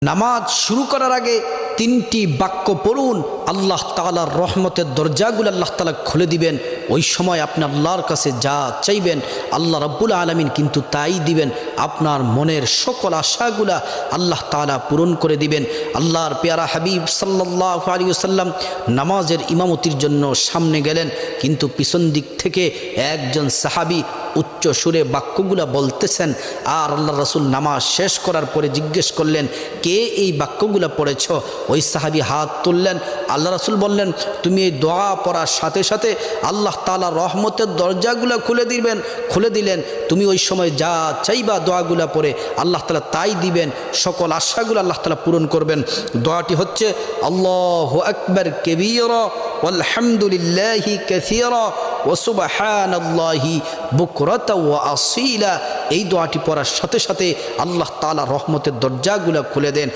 নামাজ শুরু করার আগে তিনটি বাক্য পড়ুন, আল্লাহ তাআলার রহমতের দরজাগুলো আল্লাহ তাআলা খুলে দিবেন। ওই সময় আপনি আল্লাহর কাছে যা চাইবেন আল্লাহ রাব্বুল আলামিন কিন্তু তাই দিবেন। আপনার মনের সকল আশাগুলা আল্লাহ তাআলা পূরণ করে দিবেন। আল্লাহর পেয়ারা হাবিব সাল্লাল্লাহু আলাইহি ওয়াসাল্লাম নামাজের ইমামতির জন্য সামনে গেলেন, কিন্তু পিছন দিক থেকে একজন সাহাবী উচ্চ সুরে বাক্যগুলা বলতেছেন। আর আল্লাহ রাসূল নামাজ শেষ করার পরে জিজ্ঞেস করলেন, কে এই বাক্যগুলা পড়েছ? ওই সাহাবী হাত তুললেন। আল্লাহ রাসূল বললেন, তুমি এই দোয়া পড়ার সাথে সাথে আল্লাহ তাআলা রহমতের দরজাগুলা খুলে দিলেন। তুমি ওই সময় যা চাইবা দোয়াগুলা পড়ে আল্লাহ তাআলা তাই দিবেন, সকল আশাগুলো আল্লাহ তাআলা পূরণ করবেন। দোয়াটি হচ্ছে আল্লাহু আকবার কাবীরা ওয়ালহামদুলিল্লাহি কাসীরা ওয়া সুবহানাল্লাহি বুকরাতা ওয়া আসীলা। এই দোয়াটি পড়ার সাথে সাথে আল্লাহ তাআলা রহমতের দরজাগুলা খুলে দেন।